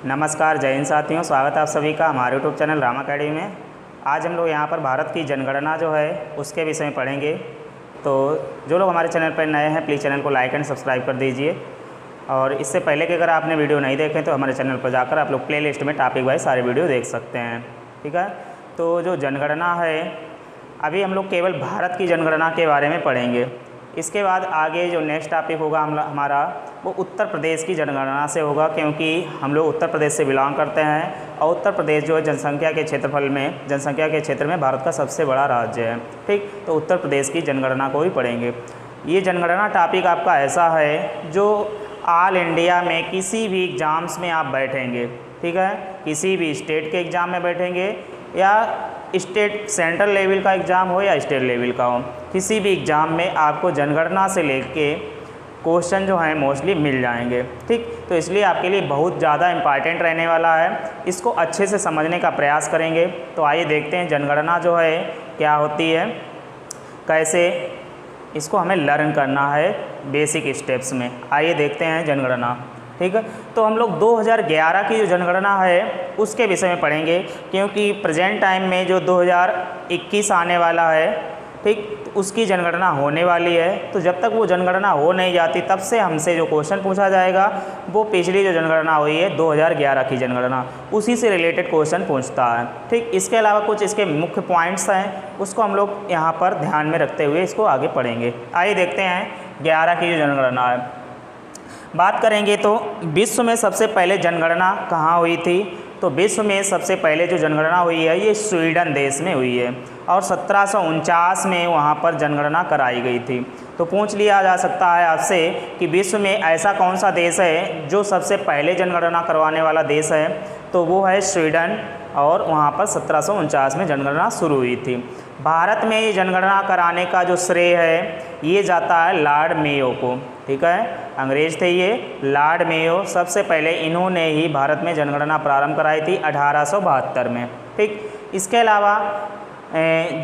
नमस्कार, जय हिंद साथियों। स्वागत है आप सभी का हमारे यूट्यूब चैनल राम अकेडमी में। आज हम लोग यहाँ पर भारत की जनगणना जो है उसके विषय में पढ़ेंगे। तो जो लोग हमारे चैनल पर नए हैं प्लीज़ चैनल को लाइक एंड सब्सक्राइब कर दीजिए। और इससे पहले कि अगर आपने वीडियो नहीं देखे तो हमारे चैनल पर जाकर आप लोग प्लेलिस्ट में टॉपिक वाइज सारे वीडियो देख सकते हैं। ठीक है, तो जो जनगणना है अभी हम लोग केवल भारत की जनगणना के बारे में पढ़ेंगे। इसके बाद आगे जो नेक्स्ट टॉपिक होगा हमारा वो उत्तर प्रदेश की जनगणना से होगा, क्योंकि हम लोग उत्तर प्रदेश से बिलोंग करते हैं और उत्तर प्रदेश जो है जनसंख्या के क्षेत्र में भारत का सबसे बड़ा राज्य है। ठीक, तो उत्तर प्रदेश की जनगणना को भी पढ़ेंगे। ये जनगणना टॉपिक आपका ऐसा है जो ऑल इंडिया में किसी भी एग्ज़ाम्स में आप बैठेंगे, ठीक है, किसी भी स्टेट के एग्ज़ाम में बैठेंगे या स्टेट सेंट्रल लेवल का एग्ज़ाम हो या स्टेट लेवल का हो, किसी भी एग्ज़ाम में आपको जनगणना से लेके क्वेश्चन जो हैं मोस्टली मिल जाएंगे। ठीक, तो इसलिए आपके लिए बहुत ज़्यादा इम्पॉर्टेंट रहने वाला है। इसको अच्छे से समझने का प्रयास करेंगे। तो आइए देखते हैं जनगणना जो है क्या होती है, कैसे इसको हमें लर्न करना है बेसिक स्टेप्स में। आइए देखते हैं जनगणना। ठीक है, तो हम लोग 2011 की जो जनगणना है उसके विषय में पढ़ेंगे, क्योंकि प्रेजेंट टाइम में जो 2021 आने वाला है, ठीक, तो उसकी जनगणना होने वाली है। तो जब तक वो जनगणना हो नहीं जाती तब से हमसे जो क्वेश्चन पूछा जाएगा वो पिछली जो जनगणना हुई है 2011 की जनगणना, उसी से रिलेटेड क्वेश्चन पूछता है। ठीक, इसके अलावा कुछ इसके मुख्य पॉइंट्स हैं, उसको हम लोग यहाँ पर ध्यान में रखते हुए इसको आगे पढ़ेंगे। आइए देखते हैं 11 की जो जनगणना है। बात करेंगे तो विश्व में सबसे पहले जनगणना कहाँ हुई थी, तो विश्व में सबसे पहले जो जनगणना हुई है ये स्वीडन देश में हुई है और 1749 में वहाँ पर जनगणना कराई गई थी। तो पूछ लिया जा सकता है आपसे कि विश्व में ऐसा कौन सा देश है जो सबसे पहले जनगणना करवाने वाला देश है, तो वो है स्वीडन और वहाँ पर 1749 में जनगणना शुरू हुई थी। भारत में ये जनगणना कराने का जो श्रेय है ये जाता है लॉर्ड मेयो को। ठीक है, अंग्रेज थे ये, लॉर्ड मेयो सबसे पहले इन्होंने ही भारत में जनगणना प्रारंभ कराई थी 1872 में। ठीक, इसके अलावा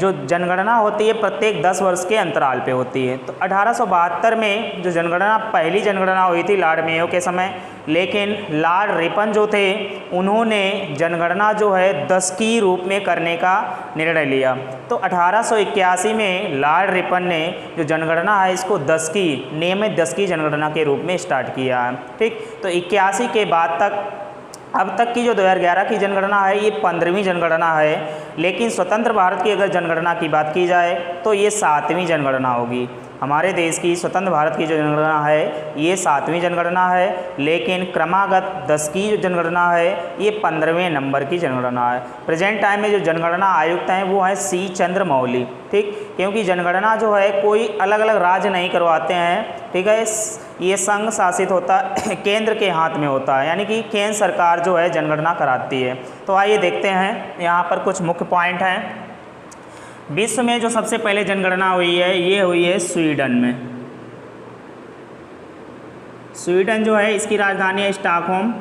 जो जनगणना होती है प्रत्येक 10 वर्ष के अंतराल पे होती है। तो 1872 में जो जनगणना पहली जनगणना हुई थी लॉर्ड मेयो के समय, लेकिन लॉर्ड रिपन जो थे उन्होंने जनगणना जो है दशकीय रूप में करने का निर्णय लिया। तो 1881 में लॉर्ड रिपन ने जो जनगणना है इसको नियमित दशकीय जनगणना के रूप में स्टार्ट किया है। ठीक, तो 81 के बाद तक अब तक की जो 2011 की जनगणना है ये 15वीं जनगणना है, लेकिन स्वतंत्र भारत की अगर जनगणना की बात की जाए तो ये 7वीं जनगणना होगी। हमारे देश की स्वतंत्र भारत की जो जनगणना है ये 7वीं जनगणना है, लेकिन क्रमागत 10 की जो जनगणना है ये 15वें नंबर की जनगणना है। प्रेजेंट टाइम में जो जनगणना आयुक्त हैं वो हैं सी चंद्रमौली। ठीक, क्योंकि जनगणना जो है कोई अलग अलग राज्य नहीं करवाते हैं। ठीक है, ये संघ शासित होता है, केंद्र के हाथ में होता है, यानी कि केंद्र सरकार जो है जनगणना कराती है। तो आइए देखते हैं यहाँ पर कुछ मुख्य पॉइंट हैं। विश्व में जो सबसे पहले जनगणना हुई है ये हुई है स्वीडन में। स्वीडन जो है इसकी राजधानी है स्टॉकहोम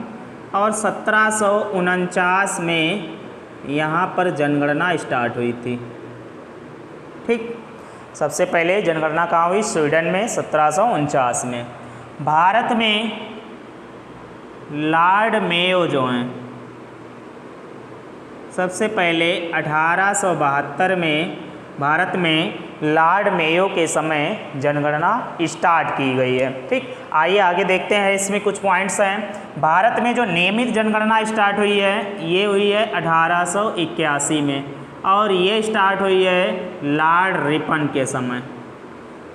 और 1749 में यहाँ पर जनगणना स्टार्ट हुई थी। ठीक, सबसे पहले जनगणना कहाँ हुई, स्वीडन में 1749 में। भारत में लॉर्ड मेयो जो हैं सबसे पहले 1872 में भारत में लॉर्ड मेयो के समय जनगणना स्टार्ट की गई है। ठीक, आइए आगे देखते हैं, इसमें कुछ पॉइंट्स हैं। भारत में जो नियमित जनगणना स्टार्ट हुई है ये हुई है 1881 में और ये स्टार्ट हुई है लॉर्ड रिपन के समय।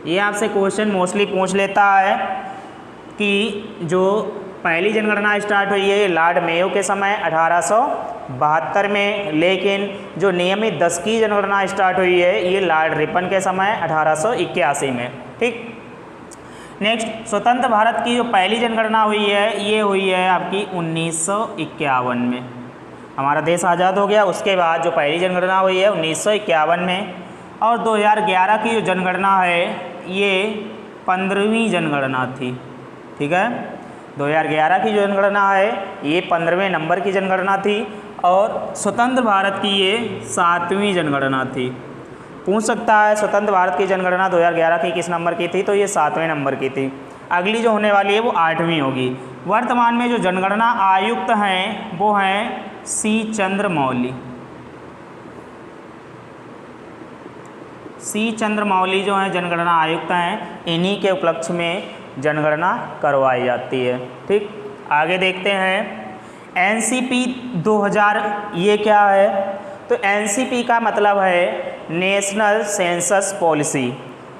ये आपसे क्वेश्चन मोस्टली पूछ लेता है कि जो पहली जनगणना स्टार्ट हुई है लॉर्ड मेयो के समय 1872 में, लेकिन जो नियमित 10 की जनगणना स्टार्ट हुई है ये लॉर्ड रिपन के समय 1881 में। ठीक, नेक्स्ट, स्वतंत्र भारत की जो पहली जनगणना हुई है ये हुई है आपकी 1951 में। हमारा देश आज़ाद हो गया उसके बाद जो पहली जनगणना हुई है 1951 में। और 2011 की जो जनगणना है ये 15वीं जनगणना थी। ठीक है, 2011 की जो जनगणना है ये 15वें नंबर की जनगणना थी और स्वतंत्र भारत की ये 7वीं जनगणना थी। पूछ सकता है स्वतंत्र भारत की जनगणना 2011 की किस नंबर की थी, तो ये 7वें नंबर की थी। अगली जो होने वाली है वो 8वीं होगी। वर्तमान में जो जनगणना आयुक्त हैं वो हैं सी चंद्रमौली। सी चंद्रमौली जो हैं जनगणना आयुक्त हैं, इन्हीं के उपलक्ष्य में जनगणना करवाई जाती है। ठीक, आगे देखते हैं एनसीपी 2000 ये क्या है? तो एनसीपी का मतलब है नेशनल सेंसस पॉलिसी,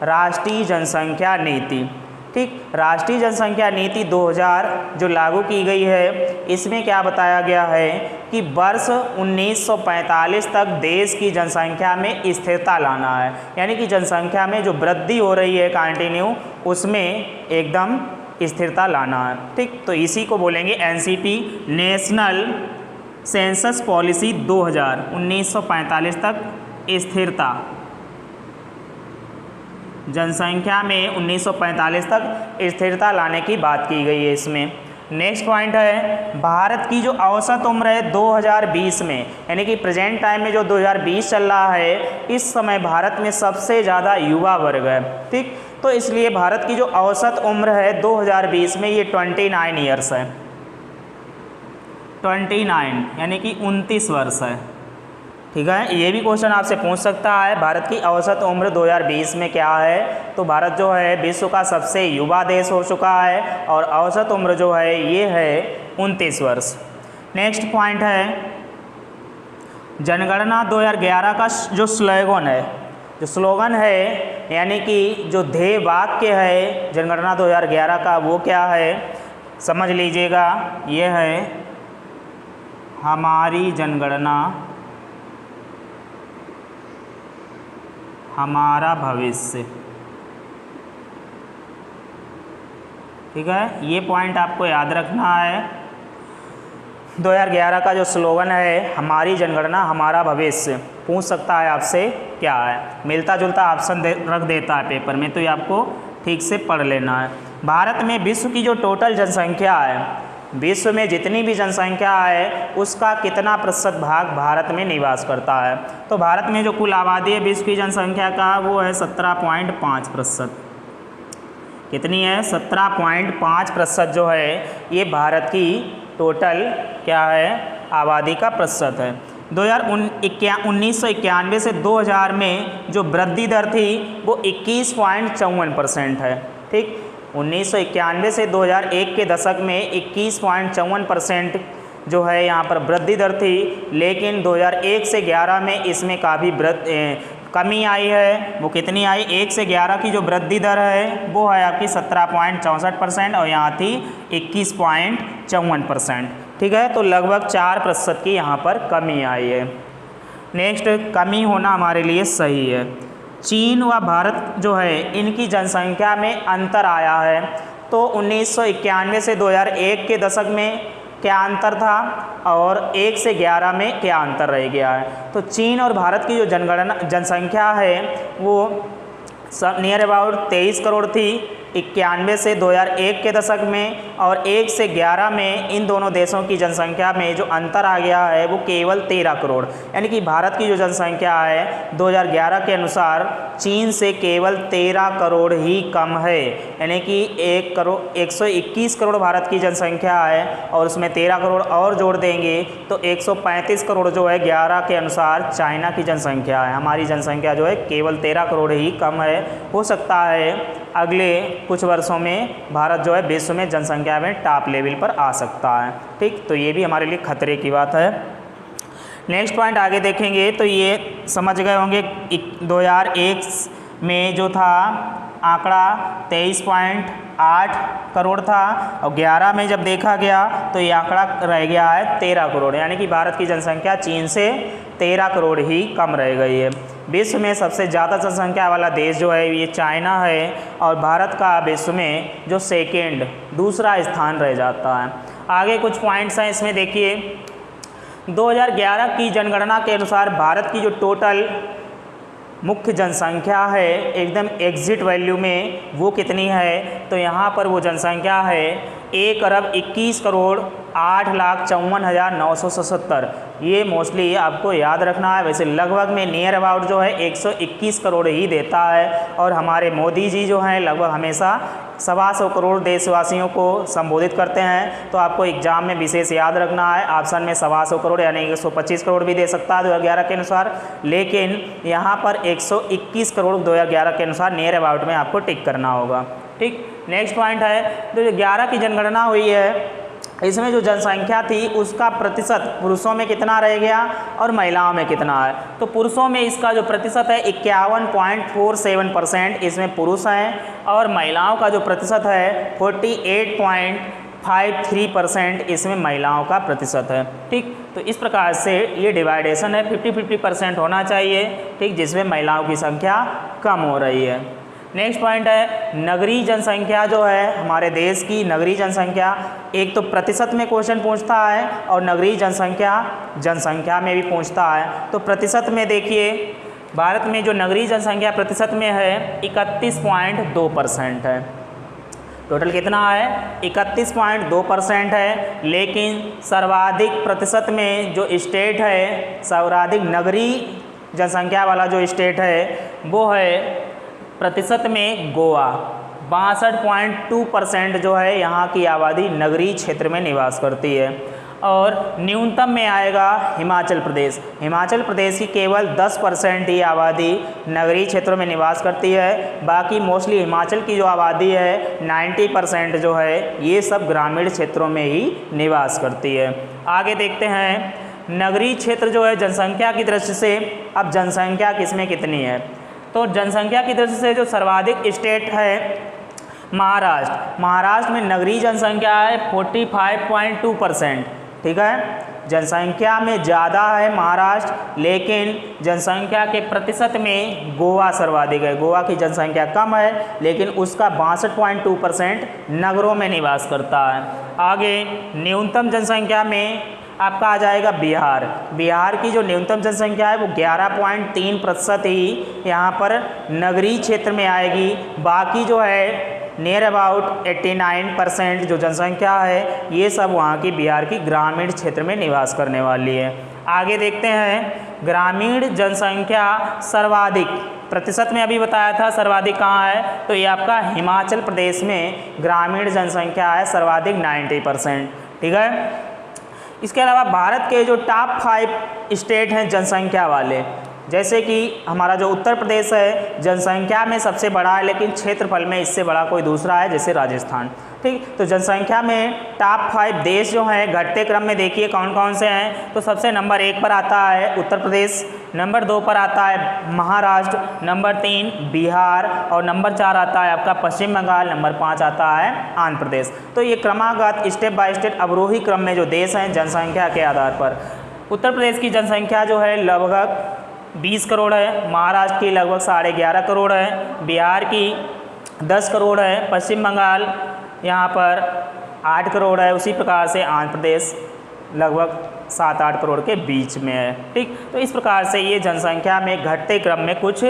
राष्ट्रीय जनसंख्या नीति। ठीक, राष्ट्रीय जनसंख्या नीति 2000 जो लागू की गई है, इसमें क्या बताया गया है कि वर्ष 1945 तक देश की जनसंख्या में स्थिरता लाना है, यानी कि जनसंख्या में जो वृद्धि हो रही है कंटिन्यू, उसमें एकदम स्थिरता लाना है। ठीक, तो इसी को बोलेंगे एनसीपी, नेशनल सेंसस पॉलिसी 2000, 1945 तक स्थिरता, जनसंख्या में 1945 तक स्थिरता लाने की बात की गई है इसमें। नेक्स्ट पॉइंट है भारत की जो औसत उम्र है 2020 में, यानी कि प्रेजेंट टाइम में जो 2020 चल रहा है, इस समय भारत में सबसे ज़्यादा युवा वर्ग है। ठीक, तो इसलिए भारत की जो औसत उम्र है 2020 में ये 29 ईयर्स है, 29 यानी कि 29 वर्ष है। ठीक है, ये भी क्वेश्चन आपसे पूछ सकता है भारत की औसत उम्र 2020 में क्या है। तो भारत जो है विश्व का सबसे युवा देश हो चुका है और औसत उम्र जो है ये है 29 वर्ष। नेक्स्ट पॉइंट है जनगणना 2011 का जो स्लोगन है यानी कि जो ध्येय वाक्य है जनगणना 2011 का, वो क्या है समझ लीजिएगा। ये है हमारी जनगणना हमारा भविष्य। ठीक है, ये पॉइंट आपको याद रखना है। 2011 का जो स्लोगन है हमारी जनगणना हमारा भविष्य, पूछ सकता है आपसे क्या है, मिलता जुलता ऑप्शन रख देता है पेपर में, तो ये आपको ठीक से पढ़ लेना है। भारत में विश्व की जो टोटल जनसंख्या है, विश्व में जितनी भी जनसंख्या है उसका कितना प्रतिशत भाग भारत में निवास करता है। तो भारत में जो कुल आबादी है विश्व की जनसंख्या का, वो है 17.5%। कितनी है? 17.5% जो है ये भारत की टोटल क्या है आबादी का प्रतिशत है। 1991 से 2000 में जो वृद्धि दर थी वो 21.54% है। ठीक, 1991 से 2001 के दशक में 21.54% जो है यहाँ पर वृद्धि दर थी, लेकिन 2001 से 11 में इसमें काफ़ी कमी आई है। वो कितनी आई? 1 से 11 की जो वृद्धि दर है वो है आपकी 17.64% और यहाँ थी 21.54%। ठीक है, तो लगभग 4% की यहाँ पर कमी आई है। नेक्स्ट, कमी होना हमारे लिए सही है। चीन व भारत जो है इनकी जनसंख्या में अंतर आया है। तो 1991 से 2001 के दशक में क्या अंतर था और 1 से 11 में क्या अंतर रह गया है। तो चीन और भारत की जो जनसंख्या है वो नियर अबाउट 23 करोड़ थी 91 से 2001 के दशक में, और 1 से 11 में इन दोनों देशों की जनसंख्या में जो अंतर आ गया है वो केवल 13 करोड़, यानी कि भारत की जो जनसंख्या है 2011 के अनुसार चीन से केवल 13 करोड़ ही कम है, यानी कि 121 करोड़ भारत की जनसंख्या है और उसमें 13 करोड़ और जोड़ देंगे तो 135 करोड़ जो है 11 के अनुसार चाइना की जनसंख्या है। हमारी जनसंख्या जो है केवल 13 करोड़ ही कम है। हो सकता है अगले कुछ वर्षों में भारत जो है विश्व में जनसंख्या में टॉप लेवल पर आ सकता है। ठीक, तो ये भी हमारे लिए खतरे की बात है। नेक्स्ट पॉइंट आगे देखेंगे तो ये समझ गए होंगे 2001 में जो था आंकड़ा 23.8 करोड़ था और 11 में जब देखा गया तो ये आंकड़ा रह गया है 13 करोड़, यानी कि भारत की जनसंख्या चीन से 13 करोड़ ही कम रह गई है। विश्व में सबसे ज़्यादा जनसंख्या वाला देश जो है ये चाइना है और भारत का विश्व में जो दूसरा स्थान रह जाता है। आगे कुछ पॉइंट्स हैं इसमें देखिए। 2011 की जनगणना के अनुसार भारत की जो टोटल मुख्य जनसंख्या है एकदम एग्जिट वैल्यू में वो कितनी है, तो यहाँ पर वो जनसंख्या है 1 अरब 21 करोड़ 8,54,977, ये मोस्टली आपको याद रखना है। वैसे लगभग में नियर अबाउट जो है 121 करोड़ ही देता है, और हमारे मोदी जी जो हैं लगभग हमेशा 125 करोड़ देशवासियों को संबोधित करते हैं। तो आपको एग्जाम में विशेष याद रखना है, ऑप्शन में 125 करोड़ यानी 125 करोड़ भी दे सकता है 2011 के अनुसार, लेकिन यहाँ पर 121 करोड़ 2011 के अनुसार नियर अबाउट में आपको टिक करना होगा। ठीक, नेक्स्ट पॉइंट है, तो 11 की जनगणना हुई है, इसमें जो जनसंख्या थी उसका प्रतिशत पुरुषों में कितना रह गया और महिलाओं में कितना है। तो पुरुषों में इसका जो प्रतिशत है 51.47% इसमें पुरुष हैं, और महिलाओं का जो प्रतिशत है 48.53% इसमें महिलाओं का प्रतिशत है। ठीक, तो इस प्रकार से ये डिवाइडेशन है, 50-50% होना चाहिए। ठीक, जिसमें महिलाओं की संख्या कम हो रही है। नेक्स्ट पॉइंट है, नगरीय जनसंख्या जो है हमारे देश की नगरीय जनसंख्या, एक तो प्रतिशत में क्वेश्चन पूछता है और नगरीय जनसंख्या में भी पूछता है। तो प्रतिशत में देखिए, भारत में जो नगरीय जनसंख्या प्रतिशत में है 31.2% है। टोटल कितना है? 31.2% है। लेकिन सर्वाधिक प्रतिशत में जो स्टेट है, सर्वाधिक नगरीय जनसंख्या वाला जो स्टेट है वो है प्रतिशत में गोवा, 62.2% जो है यहाँ की आबादी नगरीय क्षेत्र में निवास करती है। और न्यूनतम में आएगा हिमाचल प्रदेश। हिमाचल प्रदेश की केवल 10% ही आबादी नगरीय क्षेत्रों में निवास करती है। बाकी मोस्टली हिमाचल की जो आबादी है 90% जो है ये सब ग्रामीण क्षेत्रों में ही निवास करती है। आगे देखते हैं, नगरीय क्षेत्र जो है जनसंख्या की दृष्टि से, अब जनसंख्या किसमें कितनी है, तो जनसंख्या की दृष्टि से जो सर्वाधिक स्टेट है महाराष्ट्र। महाराष्ट्र में नगरीय जनसंख्या है 45.2%। ठीक है, जनसंख्या में ज़्यादा है महाराष्ट्र, लेकिन जनसंख्या के प्रतिशत में गोवा सर्वाधिक है। गोवा की जनसंख्या कम है, लेकिन उसका 62.2% नगरों में निवास करता है। आगे न्यूनतम जनसंख्या में आपका आ जाएगा बिहार। बिहार की जो न्यूनतम जनसंख्या है वो 11.3% ही यहाँ पर नगरीय क्षेत्र में आएगी। बाकी जो है नियर अबाउट 89% जो जनसंख्या है ये सब वहाँ की बिहार की ग्रामीण क्षेत्र में निवास करने वाली है। आगे देखते हैं, ग्रामीण जनसंख्या सर्वाधिक प्रतिशत में अभी बताया था सर्वाधिक कहाँ है, तो ये आपका हिमाचल प्रदेश में ग्रामीण जनसंख्या है सर्वाधिक 90%। ठीक है, इसके अलावा भारत के जो टॉप 5 स्टेट हैं जनसंख्या वाले, जैसे कि हमारा जो उत्तर प्रदेश है जनसंख्या में सबसे बड़ा है, लेकिन क्षेत्रफल में इससे बड़ा कोई दूसरा है जैसे राजस्थान। ठीक, तो जनसंख्या में टॉप 5 देश जो हैं घटते क्रम में देखिए कौन कौन से हैं। तो सबसे नंबर 1 पर आता है उत्तर प्रदेश, नंबर 2 पर आता है महाराष्ट्र, नंबर 3 बिहार, और नंबर 4 आता है आपका पश्चिम बंगाल, नंबर 5 आता है आंध्र प्रदेश। तो ये क्रमागत स्टेप बाय स्टेप अवरोही क्रम में जो देश हैं जनसंख्या के आधार पर, उत्तर प्रदेश की जनसंख्या जो है लगभग 20 करोड़ है, महाराष्ट्र की लगभग 11.5 करोड़ है, बिहार की 10 करोड़ है, पश्चिम बंगाल यहाँ पर 8 करोड़ है, उसी प्रकार से आंध्र प्रदेश लगभग 7-8 करोड़ के बीच में है। ठीक, तो इस प्रकार से ये जनसंख्या में घटते क्रम में कुछ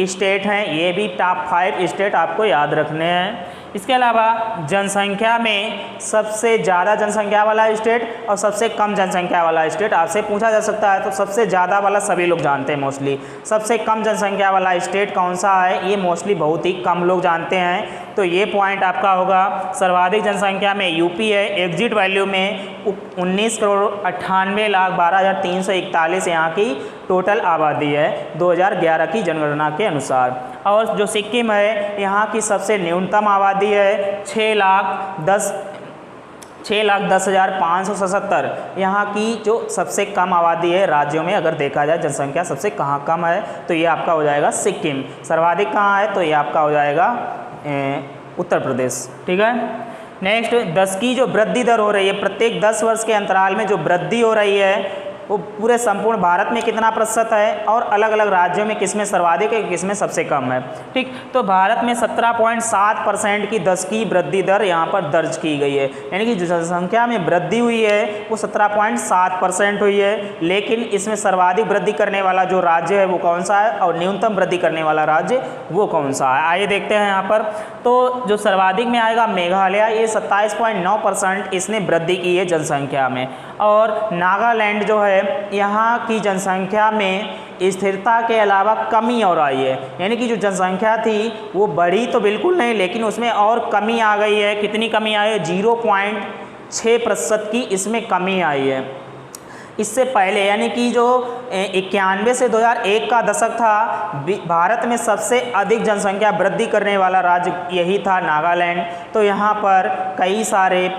स्टेट हैं, ये भी टॉप 5 स्टेट आपको याद रखने हैं। इसके अलावा जनसंख्या में सबसे ज़्यादा जनसंख्या वाला स्टेट और सबसे कम जनसंख्या वाला स्टेट आपसे पूछा जा सकता है। तो सबसे ज़्यादा वाला सभी लोग जानते हैं मोस्टली, सबसे कम जनसंख्या वाला स्टेट कौन सा है ये मोस्टली बहुत ही कम लोग जानते हैं। तो ये पॉइंट आपका होगा, सर्वाधिक जनसंख्या में यूपी है, एग्जिट वैल्यू में 19,98,12,341 यहाँ की टोटल आबादी है 2011 की जनगणना के अनुसार। और जो सिक्किम है यहाँ की सबसे न्यूनतम आबादी है 6,10,577। यहाँ की जो सबसे कम आबादी है राज्यों में अगर देखा जाए जनसंख्या सबसे कहाँ कम है तो ये आपका हो जाएगा सिक्किम। सर्वाधिक कहाँ है तो ये आपका हो जाएगा उत्तर प्रदेश। ठीक है, नेक्स्ट 10 की जो वृद्धि दर हो रही है, प्रत्येक 10 वर्ष के अंतराल में जो वृद्धि हो रही है वो पूरे संपूर्ण भारत में कितना प्रतिशत है और अलग अलग राज्यों में किसमें सर्वाधिक है, किसमें सबसे कम है। ठीक, तो भारत में 17.7% की 10 की वृद्धि दर यहाँ पर दर्ज की गई है, यानी कि जो जनसंख्या में वृद्धि हुई है वो 17.7% हुई है। लेकिन इसमें सर्वाधिक वृद्धि करने वाला जो राज्य है वो कौन सा है और न्यूनतम वृद्धि करने वाला राज्य वो कौन सा है, आइए देखते हैं यहाँ पर। तो जो सर्वाधिक में आएगा मेघालय, ये 27.9% इसने वृद्धि की है जनसंख्या में। और नागालैंड जो है यहाँ की जनसंख्या में स्थिरता के अलावा कमी और आई है, यानी कि जो जनसंख्या थी वो बढ़ी तो बिल्कुल नहीं, लेकिन उसमें और कमी आ गई है। कितनी कमी आई है? 0.6% की इसमें कमी आई है। इससे पहले यानी कि जो 91 से 2001 का दशक था, भारत में सबसे अधिक जनसंख्या वृद्धि करने वाला राज्य यही था, नागालैंड। तो यहाँ पर कई सारे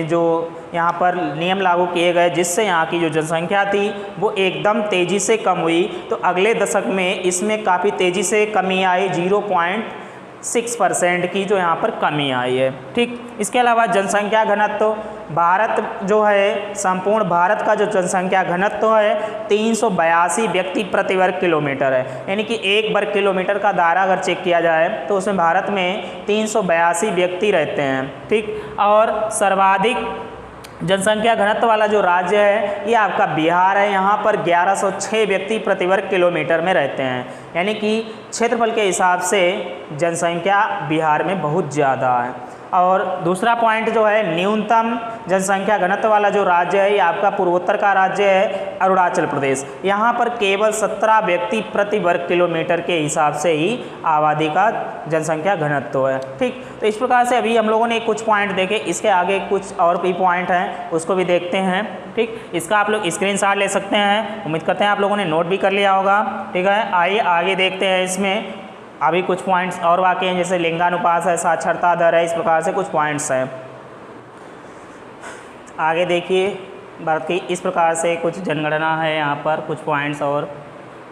जो यहाँ पर नियम लागू किए गए जिससे यहाँ की जो जनसंख्या थी वो एकदम तेज़ी से कम हुई। तो अगले दशक में इसमें काफ़ी तेज़ी से कमी आई, 0.6% की जो यहाँ पर कमी आई है। ठीक, इसके अलावा जनसंख्या घनत्व, भारत जो है संपूर्ण भारत का जो जनसंख्या घनत्व है 382 व्यक्ति प्रति वर्ग किलोमीटर है, यानी कि 1 वर्ग किलोमीटर का दायरा अगर चेक किया जाए तो उसमें भारत में 382 व्यक्ति रहते हैं। ठीक, और सर्वाधिक जनसंख्या घनत्व वाला जो राज्य है ये आपका बिहार है। यहाँ पर 1106 व्यक्ति प्रति वर्ग किलोमीटर में रहते हैं, यानी कि क्षेत्रफल के हिसाब से जनसंख्या बिहार में बहुत ज़्यादा है। और दूसरा पॉइंट जो है न्यूनतम जनसंख्या घनत्व वाला जो राज्य है ये आपका पूर्वोत्तर का राज्य है अरुणाचल प्रदेश। यहाँ पर केवल 17 व्यक्ति प्रति वर्ग किलोमीटर के हिसाब से ही आबादी का जनसंख्या घनत्व है। ठीक, तो इस प्रकार से अभी हम लोगों ने कुछ पॉइंट देखे, इसके आगे कुछ और भी पॉइंट हैं उसको भी देखते हैं। ठीक, इसका आप लोग स्क्रीनशॉट ले सकते हैं, उम्मीद करते हैं आप लोगों ने नोट भी कर लिया होगा। ठीक है, आइए आगे देखते हैं। इसमें अभी कुछ पॉइंट्स और वाक़ई हैं, जैसे लिंगानुपात है, साक्षरता दर है, इस प्रकार से कुछ पॉइंट्स हैं। आगे देखिए, भारत की इस प्रकार से कुछ जनगणना है, यहाँ पर कुछ पॉइंट्स और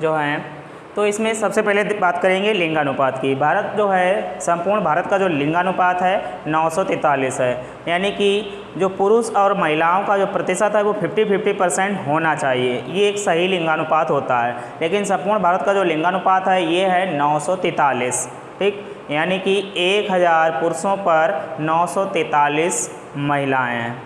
जो हैं। तो इसमें सबसे पहले बात करेंगे लिंगानुपात की। भारत जो है संपूर्ण भारत का जो लिंगानुपात है 943 है, यानी कि जो पुरुष और महिलाओं का जो प्रतिशत है वो 50-50% होना चाहिए, ये एक सही लिंगानुपात होता है। लेकिन संपूर्ण भारत का जो लिंगानुपात है ये है 943। ठीक, यानी कि 1000 पुरुषों पर 943 महिलाएँ हैं,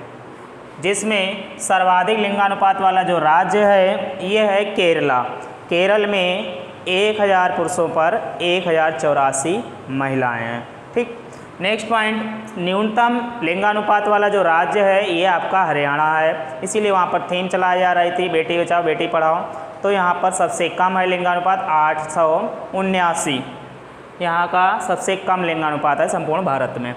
जिसमें सर्वाधिक लिंगानुपात वाला जो राज्य है ये है केरला। केरल में 1000 पुरुषों पर 1084 महिलाएं हैं। ठीक, नेक्स्ट पॉइंट, न्यूनतम लिंगानुपात वाला जो राज्य है ये आपका हरियाणा है, इसीलिए वहाँ पर थीम चलाई जा रही थी बेटी बचाओ बेटी पढ़ाओ। तो यहाँ पर सबसे कम है लिंगानुपात 879, यहाँ का सबसे कम लिंगानुपात है संपूर्ण भारत में।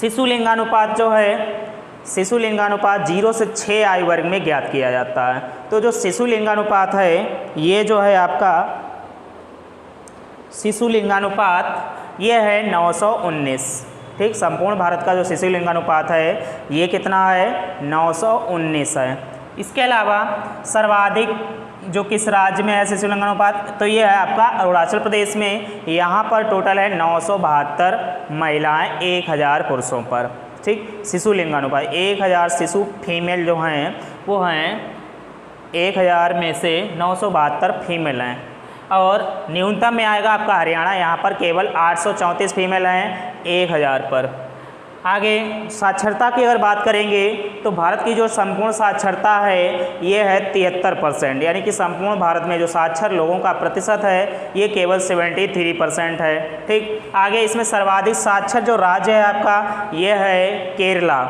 शिशु लिंगानुपात जो है, शिशु लिंगानुपात 0 से 6 आयु वर्ग में ज्ञात किया जाता है। तो जो शिशु लिंगानुपात है ये जो है आपका शिशु लिंगानुपात ये है 919। ठीक, संपूर्ण भारत का जो शिशु लिंगानुपात है ये कितना है? 919 है। इसके अलावा सर्वाधिक जो किस राज्य में है शिशु लिंगानुपात, तो ये है आपका अरुणाचल प्रदेश में। यहाँ पर टोटल है 972 महिलाएं 1000 पुरुषों पर। ठीक, शिशु लिंगानुपात 1000 शिशु फीमेल जो हैं वो हैं 1000 में से 972 फीमेल हैं। और न्यूनतम में आएगा आपका हरियाणा, यहाँ पर केवल 834 फीमेल हैं 1000 पर। आगे साक्षरता की अगर बात करेंगे तो भारत की जो संपूर्ण साक्षरता है ये है 73%, यानी कि संपूर्ण भारत में जो साक्षर लोगों का प्रतिशत है ये केवल 73% है। ठीक, आगे इसमें सर्वाधिक साक्षर जो राज्य है आपका ये है केरला।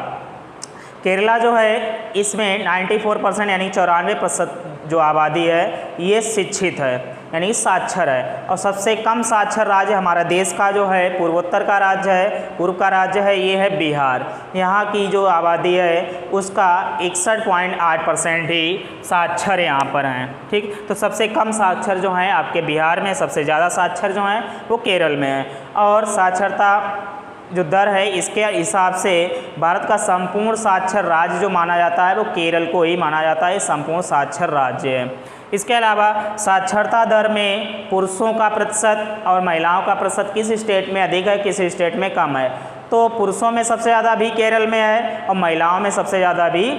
केरला जो है इसमें 94% यानी 94% जो आबादी है ये शिक्षित है, यानी साक्षर है। और सबसे कम साक्षर राज्य हमारा देश का जो है पूर्वोत्तर का राज्य है, पूर्व का राज्य है ये है बिहार। यहाँ की जो आबादी है उसका 61.8% ही साक्षर यहाँ पर हैं। ठीक, तो सबसे कम साक्षर जो हैं आपके बिहार में, सबसे ज़्यादा साक्षर जो हैं वो केरल में है। और साक्षरता जो दर है इसके हिसाब से भारत का संपूर्ण साक्षर राज्य जो माना जाता है वो केरल को ही माना जाता है संपूर्ण साक्षर राज्य है। इसके अलावा साक्षरता दर में पुरुषों का प्रतिशत और महिलाओं का प्रतिशत किस स्टेट में अधिक है, किस स्टेट में कम है? तो पुरुषों में सबसे ज़्यादा भी केरल में है और महिलाओं में सबसे ज़्यादा भी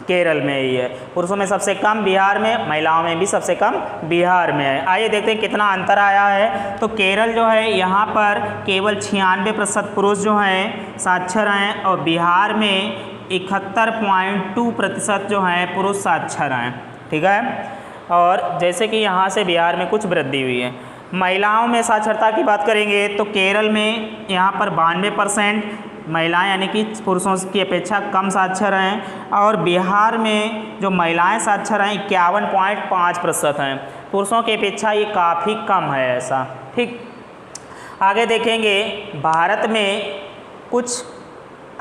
केरल में ही है। पुरुषों में सबसे कम बिहार में, महिलाओं में भी सबसे कम बिहार में है। आइए देखते हैं कितना अंतर आया है। तो केरल जो है यहाँ पर केवल 96% पुरुष जो हैं साक्षर हैं और बिहार में 71.2% जो हैं पुरुष साक्षर हैं। ठीक है, और जैसे कि यहाँ से बिहार में कुछ वृद्धि हुई है। महिलाओं में साक्षरता की बात करेंगे तो केरल में यहाँ पर 92% महिलाएं यानी कि पुरुषों की अपेक्षा कम साक्षर हैं और बिहार में जो महिलाएं साक्षर हैं 51.5% हैं। पुरुषों की अपेक्षा ये काफ़ी कम है ऐसा। ठीक, आगे देखेंगे भारत में कुछ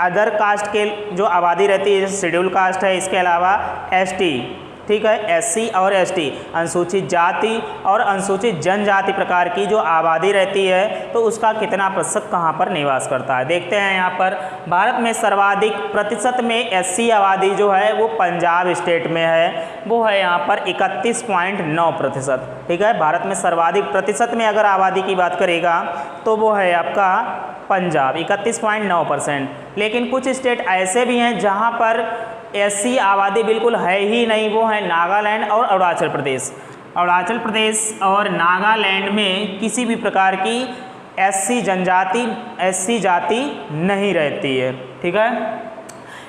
अदर कास्ट के जो आबादी रहती है जैसे शेड्यूल कास्ट है, इसके अलावा एसटी, ठीक है, एससी और एसटी अनुसूचित जाति और अनुसूचित जनजाति प्रकार की जो आबादी रहती है तो उसका कितना प्रतिशत कहाँ पर निवास करता है। देखते हैं यहाँ पर भारत में सर्वाधिक प्रतिशत में एससी आबादी जो है वो पंजाब स्टेट में है, वो है यहाँ पर 31.9%। ठीक है, भारत में सर्वाधिक प्रतिशत में अगर आबादी की बात करेगा तो वो है आपका पंजाब 31.9%। लेकिन कुछ स्टेट ऐसे भी हैं जहाँ पर एससी आबादी बिल्कुल है ही नहीं, वो है नागालैंड और अरुणाचल प्रदेश। अरुणाचल प्रदेश और नागालैंड में किसी भी प्रकार की एससी जाति नहीं रहती है। ठीक है,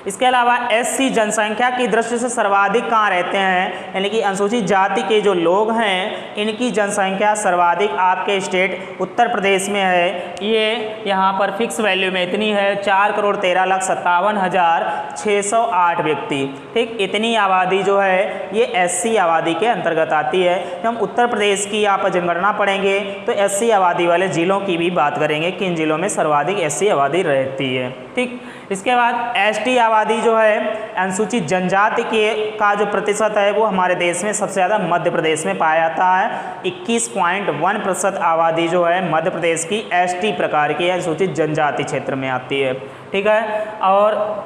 इसके अलावा एससी जनसंख्या की दृष्टि से सर्वाधिक कहाँ रहते हैं, यानी कि अनुसूचित जाति के जो लोग हैं इनकी जनसंख्या सर्वाधिक आपके स्टेट उत्तर प्रदेश में है। ये यहाँ पर फिक्स वैल्यू में इतनी है 4,13,57,608 व्यक्ति। ठीक, इतनी आबादी जो है ये एससी आबादी के अंतर्गत आती है। जब हम उत्तर प्रदेश की यहाँ पर जनगणना पढ़ेंगे तो एससी आबादी वाले ज़िलों की भी बात करेंगे, किन ज़िलों में सर्वाधिक एससी आबादी रहती है। ठीक, इसके बाद एसटी आबादी जो है अनुसूचित जनजाति का जो प्रतिशत है वो हमारे देश में सबसे ज़्यादा मध्य प्रदेश में पाया जाता है। 21.1% आबादी जो है मध्य प्रदेश की एसटी प्रकार की अनुसूचित जनजाति क्षेत्र में आती है। ठीक है, और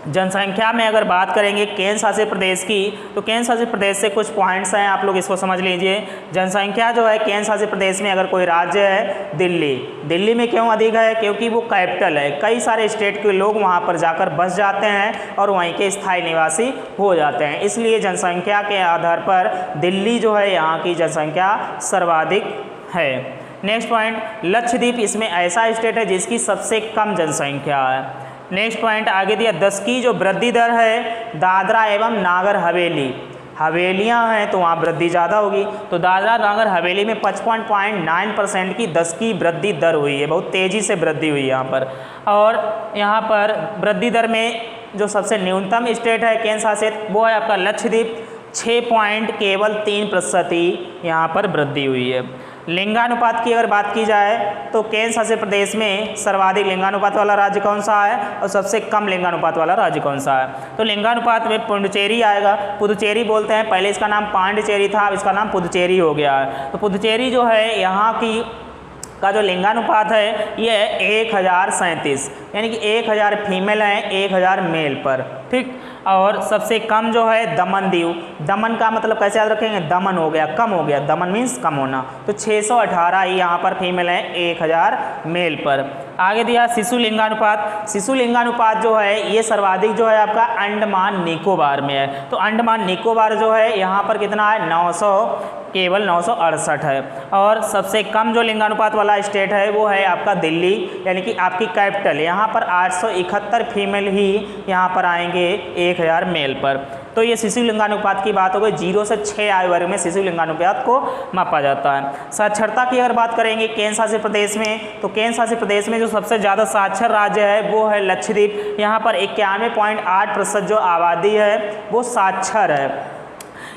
जनसंख्या में अगर बात करेंगे केंद्र शासित प्रदेश की तो केंद्र शासित प्रदेश से कुछ पॉइंट्स हैं, आप लोग इसको समझ लीजिए। जनसंख्या जो है केंद्र शासित प्रदेश में अगर कोई राज्य है दिल्ली में क्यों अधिक है, क्योंकि वो कैपिटल है। कई सारे स्टेट के लोग वहाँ पर जाकर बस जाते हैं और वहीं के स्थायी निवासी हो जाते हैं, इसलिए जनसंख्या के आधार पर दिल्ली जो है यहाँ की जनसंख्या सर्वाधिक है। नेक्स्ट पॉइंट, लक्षद्वीप इसमें ऐसा स्टेट है जिसकी सबसे कम जनसंख्या है। नेक्स्ट पॉइंट आगे दिया 10 की जो वृद्धि दर है दादरा एवं नागर हवेलियाँ हैं तो वहाँ वृद्धि ज़्यादा होगी। तो दादरा नागर हवेली में 55.9% की 10 की वृद्धि दर हुई है, बहुत तेज़ी से वृद्धि हुई है यहाँ पर। और यहाँ पर वृद्धि दर में जो सबसे न्यूनतम स्टेट है केंद्र शासित वो है आपका लक्षद्वीप, 6.3% ही यहाँ पर वृद्धि हुई है। लिंगानुपात की अगर बात की जाए तो केंद्र शासित प्रदेश में सर्वाधिक लिंगानुपात वाला राज्य कौन सा है और सबसे कम लिंगानुपात वाला राज्य कौन सा है, तो लिंगानुपात में पुडुचेरी आएगा। पुदुचेरी बोलते हैं, पहले इसका नाम पांडिचेरी था, अब इसका नाम पुदुचेरी हो गया है। तो पुदुचेरी जो है यहाँ की का जो लिंगानुपात है ये है 1037, यानी कि 1000 फीमेल हैं 1000 मेल पर। ठीक, और सबसे कम जो है दमन दीव, दमन का मतलब कैसे याद रखेंगे, दमन हो गया, कम हो गया, दमन मीन्स कम होना, तो 618 ही यहाँ पर फीमेल हैं 1000 मेल पर। आगे दिया शिशु लिंगानुपात जो है ये सर्वाधिक जो है आपका अंडमान निकोबार में है। तो अंडमान निकोबार जो है यहाँ पर कितना है केवल 968 है। और सबसे कम जो लिंगानुपात वाला स्टेट है वो है आपका दिल्ली, यानी कि आपकी कैपिटल, यहाँ पर 871 फीमेल ही यहाँ पर आएंगे 1000 मेल पर। तो ये शिशु लिंगानुपात की बात हो गई। 0 से 6 आयु वर्ग में शिशु लिंगानुपात को मापा जाता है। साक्षरता की अगर बात करेंगे केंद्र शासित प्रदेश में तो केंद्र शासित प्रदेश में जो सबसे ज़्यादा साक्षर राज्य है वो है लक्षद्वीप, यहाँ पर 91.8% जो आबादी है वो साक्षर है।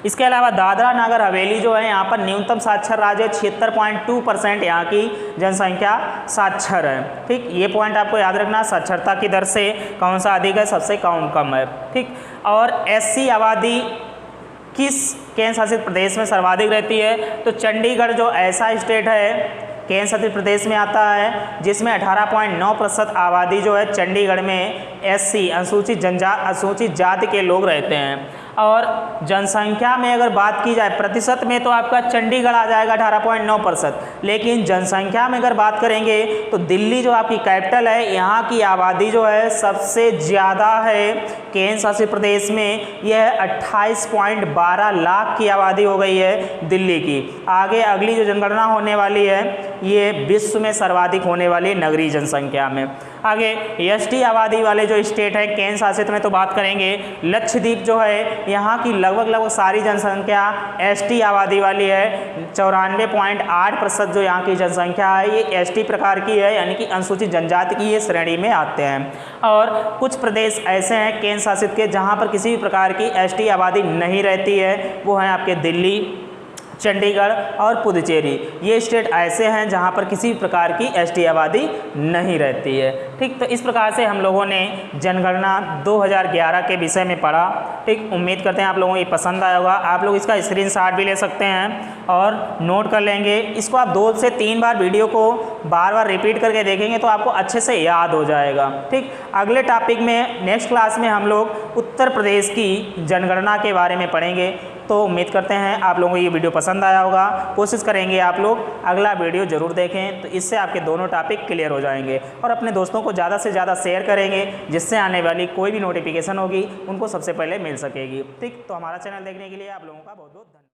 इसके अलावा दादरा नागर हवेली जो है यहाँ पर न्यूनतम साक्षर राज्य 76.2% यहाँ की जनसंख्या साक्षर है। ठीक, ये पॉइंट आपको याद रखना, साक्षरता की दर से कौन सा अधिक है, सबसे कम है। ठीक, और एससी आबादी किस केंद्र शासित प्रदेश में सर्वाधिक रहती है, तो चंडीगढ़ जो ऐसा स्टेट है केंद्र शासित प्रदेश में आता है जिसमें 18.9% आबादी जो है चंडीगढ़ में एससी अनुसूचित जाति के लोग रहते हैं। और जनसंख्या में अगर बात की जाए प्रतिशत में तो आपका चंडीगढ़ आ जाएगा 18.9%, लेकिन जनसंख्या में अगर बात करेंगे तो दिल्ली जो आपकी कैपिटल है, यहाँ की आबादी जो है सबसे ज़्यादा है केंद्र शासित प्रदेश में। यह 28.12 लाख की आबादी हो गई है दिल्ली की। आगे अगली जो जनगणना होने वाली है ये विश्व में सर्वाधिक होने वाली नगरीय जनसंख्या में। आगे एसटी आबादी वाले जो स्टेट है केंद्र शासित में तो बात करेंगे, लक्षद्वीप जो है यहाँ की लगभग सारी जनसंख्या एसटी आबादी वाली है। 94.8% जो यहाँ की जनसंख्या है ये एसटी प्रकार की है, यानी कि अनुसूचित जनजाति की ये श्रेणी में आते हैं। और कुछ प्रदेश ऐसे हैं केंद्र शासित के जहाँ पर किसी भी प्रकार की एसटी आबादी नहीं रहती है, वो हैं आपके दिल्ली, चंडीगढ़ और पुदुचेरी। ये स्टेट ऐसे हैं जहां पर किसी भी प्रकार की एसटी आबादी नहीं रहती है। ठीक, तो इस प्रकार से हम लोगों ने जनगणना 2011 के विषय में पढ़ा। ठीक, उम्मीद करते हैं आप लोगों को ये पसंद आया होगा। आप लोग इसका स्क्रीनशॉट भी ले सकते हैं और नोट कर लेंगे। इसको आप 2 से 3 बार वीडियो को बार बार रिपीट करके देखेंगे तो आपको अच्छे से याद हो जाएगा। ठीक, अगले टॉपिक में नेक्स्ट क्लास में हम लोग उत्तर प्रदेश की जनगणना के बारे में पढ़ेंगे। तो उम्मीद करते हैं आप लोगों को ये वीडियो पसंद आया होगा। कोशिश करेंगे आप लोग अगला वीडियो ज़रूर देखें, तो इससे आपके दोनों टॉपिक क्लियर हो जाएंगे। और अपने दोस्तों को ज़्यादा से ज़्यादा शेयर करेंगे, जिससे आने वाली कोई भी नोटिफिकेशन होगी उनको सबसे पहले मिल सकेगी। ठीक, तो हमारा चैनल देखने के लिए आप लोगों का बहुत बहुत धन्यवाद।